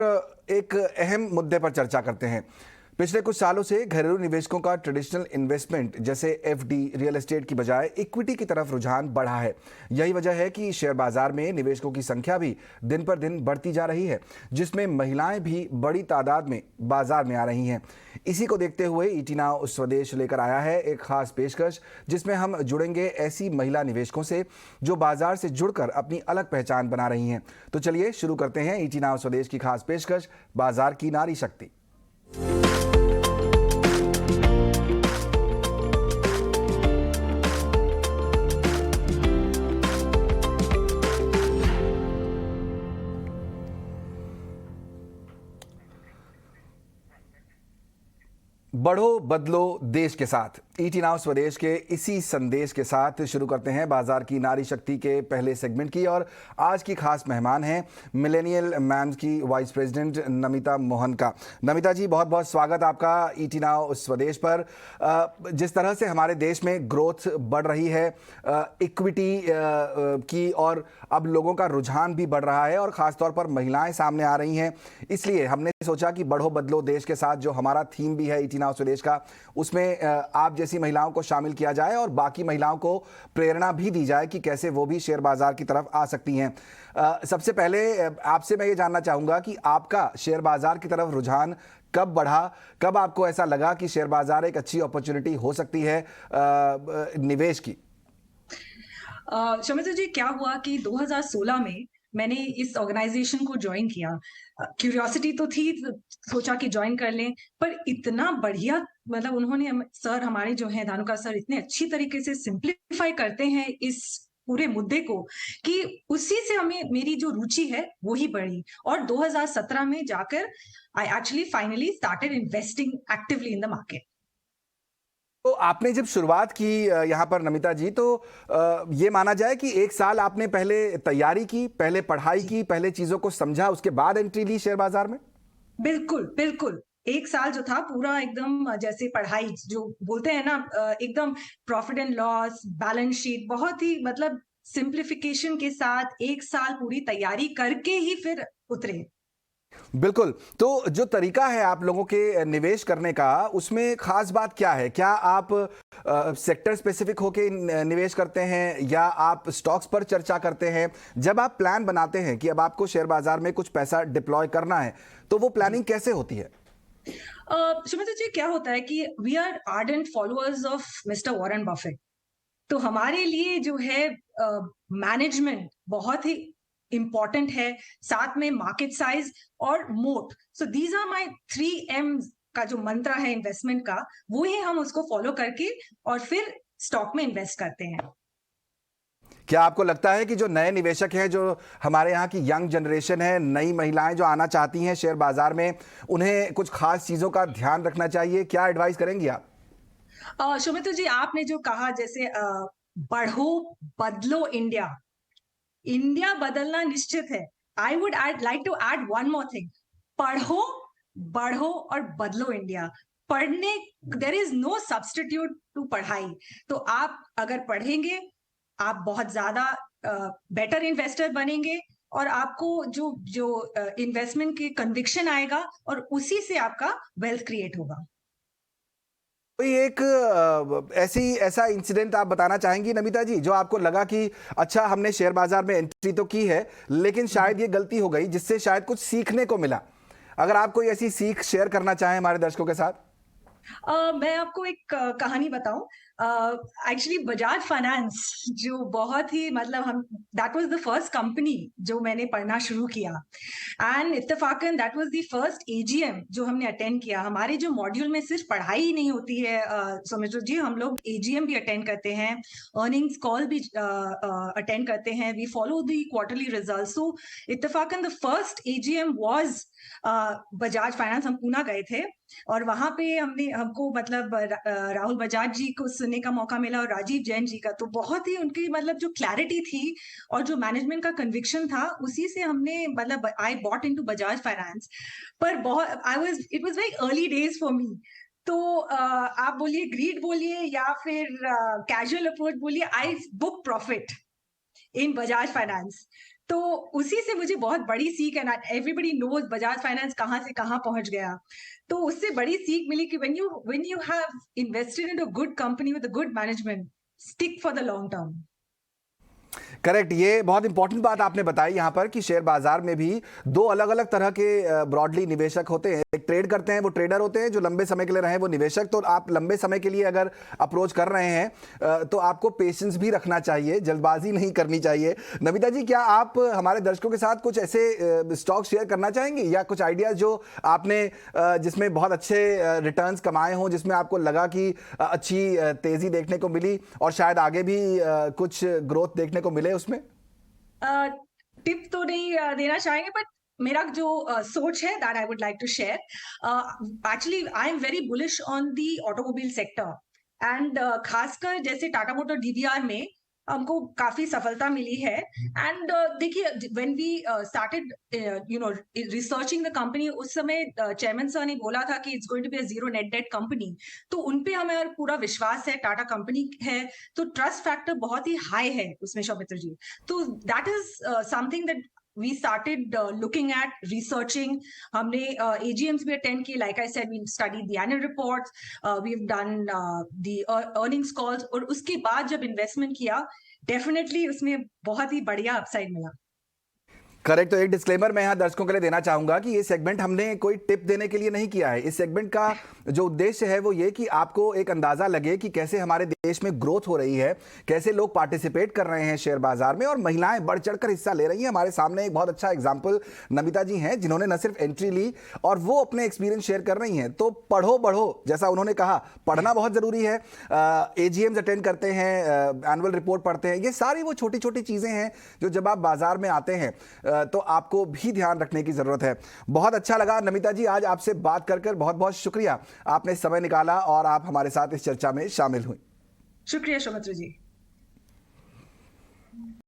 एक अहम मुद्दे पर चर्चा करते हैं। पिछले कुछ सालों से घरेलू निवेशकों का ट्रेडिशनल इन्वेस्टमेंट जैसे एफडी, रियल एस्टेट की बजाय इक्विटी की तरफ रुझान बढ़ा है। यही वजह है कि शेयर बाजार में निवेशकों की संख्या भी दिन पर दिन बढ़ती जा रही है, जिसमें महिलाएं भी बड़ी तादाद में बाजार में आ रही हैं। इसी को देखते हुए ईटी नाउ स्वदेश लेकर आया है एक खास पेशकश, जिसमें हम जुड़ेंगे ऐसी महिला निवेशकों से जो बाजार से जुड़कर अपनी अलग पहचान बना रही हैं। तो चलिए शुरू करते हैं ईटी नाउ स्वदेश की खास पेशकश, बाजार की नारी शक्ति। बढ़ो बदलो देश के साथ, ईटी नाउ स्वदेश के इसी संदेश के साथ शुरू करते हैं बाजार की नारी शक्ति के पहले सेगमेंट की। और आज की खास मेहमान हैं मिलेनियल मैम्स की वाइस प्रेसिडेंट नमिता मोहन का। नमिता जी, बहुत बहुत स्वागत आपका ईटी नाउ स्वदेश पर। जिस तरह से हमारे देश में ग्रोथ बढ़ रही है इक्विटी की, और अब लोगों का रुझान भी बढ़ रहा है और ख़ासतौर पर महिलाएं सामने आ रही हैं, इसलिए हमने सोचा कि बढ़ो बदलो देश के साथ, जो हमारा थीम भी है ईटी नाउ स्वदेश का, उसमें आप जैसी महिलाओं को शामिल किया जाए और बाकी महिलाओं को प्रेरणा भी दी जाए कि कैसे वो भी शेयर बाजार की तरफ आ सकती हैं। सबसे पहले आपसे मैं ये जानना चाहूंगा कि आपका शेयर बाजार की तरफ रुझान कब बढ़ा, कब आपको ऐसा लगा कि शेयर बाजार एक अच्छी अपॉर्चुनिटी हो सकती है निवेश की? शमिता जी, क्या हुआ कि 2016 में मैंने इस ऑर्गेनाइजेशन को ज्वाइन किया। क्यूरियोसिटी तो थी, सोचा कि ज्वाइन कर लें, पर इतना बढ़िया, मतलब उन्होंने सर हमारे जो हैं धानुका सर इतने अच्छी तरीके से सिंप्लीफाई करते हैं इस पूरे मुद्दे को, कि उसी से हमें मेरी जो रुचि है वो ही बढ़ी। और 2017 में जाकर I actually finally started investing actively in the market. तो आपने जब शुरुआत की यहाँ पर नमिता जी, तो ये माना जाए कि एक साल आपने पहले तैयारी की, पहले पढ़ाई की, पहले चीजों को समझा, उसके बाद एंट्री ली शेयर बाजार में? बिल्कुल, बिल्कुल। 1 साल जो था पूरा एकदम जैसे पढ़ाई जो बोलते हैं ना, एकदम profit and loss, balance sheet, बहुत ही मतलब सिंप्लिफिकेशन के साथ 1 साल पूरी तैयारी करके ही फिर उतरे। बिल्कुल। तो जो तरीका है आप लोगों के निवेश करने का, उसमें खास बात क्या है? क्या आप सेक्टर स्पेसिफिक होके निवेश करते हैं या आप स्टॉक्स पर चर्चा करते हैं? जब आप प्लान बनाते हैं कि अब आपको शेयर बाजार में कुछ पैसा डिप्लॉय करना है, तो वो प्लानिंग कैसे होती है? सुमित्रा जी, क्या होता है कि we are ardent followers of mister Warren Buffett. तो हमारे लिए जो है मैनेजमेंट बहुत ही इंपॉर्टेंट है, साथ में मार्केट साइज और moat. So these are my 3 Ms का जो मंत्र है इन्वेस्टमेंट का, वो ही हम उसको फॉलो करके और फिर स्टॉक में इन्वेस्ट करते हैं। क्या आपको लगता है कि जो नए निवेशक हैं, जो हमारे यहाँ की यंग जनरेशन है, नई महिलाएं जो आना चाहती हैं शेयर बाजार में, उन्हें कुछ खास चीजों का ध्यान रखना चाहिए? क्या एडवाइस करेंगी आप? सुमित्रा जी, आपने जो कहा जैसे बढ़ो बदलो इंडिया, इंडिया बदलना निश्चित है। I would like to add one more thing, पढ़ो, बढ़ो और बदलो इंडिया। पढ़ने, there is no substitute to पढ़ाई। तो आप अगर पढ़ेंगे, आप बहुत ज्यादा बेटर इन्वेस्टर बनेंगे और आपको जो जो इन्वेस्टमेंट की कन्विक्शन आएगा और उसी से आपका वेल्थ क्रिएट होगा। कोई एक ऐसा इंसिडेंट आप बताना चाहेंगी नमिता जी, जो आपको लगा कि अच्छा, हमने शेयर बाजार में एंट्री तो की है, लेकिन शायद ये गलती हो गई जिससे शायद कुछ सीखने को मिला? अगर आप कोई ऐसी सीख शेयर करना चाहें हमारे दर्शकों के साथ। मैं आपको एक कहानी बताऊं। एक्चुअली बजाज फाइनेंस जो बहुत ही मतलब हम, that was the first company जो मैंने पढ़ना शुरू किया। एंड इत्तेफाकन that was the first AGM जो हमने अटेंड किया। हमारे जो मॉड्यूल में सिर्फ पढ़ाई ही नहीं होती है, समझो जी, हम लोग एजीएम भी अटेंड करते हैं, अर्निंग्स कॉल भी अटेंड करते हैं, we follow the quarterly result. So इत्तेफाकन the first AGM was Bajaj finance. हम पूना गए थे और वहां पे हमको मतलब राहुल बजाज जी को सुनने का मौका मिला और राजीव जैन जी का। तो बहुत ही उनकी मतलब जो क्लैरिटी थी और जो मैनेजमेंट का कन्विक्शन था, उसी से हमने मतलब I bought into Bajaj finance. पर बहुत it was very early days for me. तो आप बोलिए ग्रीड बोलिए या फिर कैजुअल अप्रोच बोलिए, I book profit in Bajaj finance. तो उसी से मुझे बहुत बड़ी सीख है। एवरीबॉडी नोज बजाज फाइनेंस कहाँ से कहाँ पहुंच गया। तो उससे बड़ी सीख मिली कि when you have invested in a good company with a good management, stick for the long term. Correct, ये बहुत इंपॉर्टेंट बात आपने बताई यहाँ पर कि शेयर बाजार में भी दो अलग अलग तरह के ब्रॉडली निवेशक होते हैं। एक ट्रेड करते हैं, वो ट्रेडर होते हैं, जो लंबे समय के लिए रहे वो निवेशक। तो आप लंबे समय के लिए अगर अप्रोच कर रहे हैं तो आपको पेशेंस भी रखना चाहिए, जल्दबाजी नहीं करनी चाहिए। नमिता जी, क्या आप हमारे दर्शकों के साथ कुछ ऐसे स्टॉक शेयर करना चाहेंगे या कुछ आइडियाज जो आपने जिसमें बहुत अच्छे रिटर्न्स कमाए हों, जिसमें आपको लगा कि अच्छी तेजी देखने को मिली और शायद आगे भी कुछ ग्रोथ देखने को मिले उसमें? टिप तो नहीं देना चाहेंगे, बट मेरा जो सोच है that I would like to share. Actually I am very bullish on the automobile sector, and खासकर जैसे टाटा मोटर डीवीआर में हमको काफी सफलता मिली है। एंड देखिए, when we started researching the company, उस समय चेयरमैन सर ने बोला था कि it's going to be a zero net debt company. तो उनपे हमें पूरा विश्वास है, टाटा कंपनी है, तो ट्रस्ट फैक्टर बहुत ही हाई है उसमें, सौमित्र जी। तो that is something that we started looking at researching. हमने AGMs भी attend किए, like I said, we studied the annual reports, we've done the earnings calls, और उसके बाद जब investment किया, definitely उसमें बहुत ही बढ़िया upside मिला। करेक्ट। तो एक डिस्क्लेमर मैं यहाँ दर्शकों के लिए देना चाहूंगा कि ये सेगमेंट हमने कोई टिप देने के लिए नहीं किया है। इस सेगमेंट का जो उद्देश्य है वो ये कि आपको एक अंदाजा लगे कि कैसे हमारे देश में ग्रोथ हो रही है, कैसे लोग पार्टिसिपेट कर रहे हैं शेयर बाजार में और महिलाएं बढ़ चढ़कर हिस्सा ले रही हैं। हमारे सामने एक बहुत अच्छा एग्जाम्पल नमिता जी हैं, जिन्होंने न सिर्फ एंट्री ली और वो अपने एक्सपीरियंस शेयर कर रही हैं। तो पढ़ो बढ़ो, जैसा उन्होंने कहा, पढ़ना बहुत जरूरी है। AGMs अटेंड करते हैं, एनुअल रिपोर्ट पढ़ते हैं, ये सारी वो छोटी छोटी चीजें हैं जो जब आप बाजार में आते हैं तो आपको भी ध्यान रखने की जरूरत है। बहुत अच्छा लगा नमिता जी आज आपसे बात कर बहुत बहुत शुक्रिया, आपने समय निकाला और आप हमारे साथ इस चर्चा में शामिल हुई। शुक्रिया सौमित्र जी।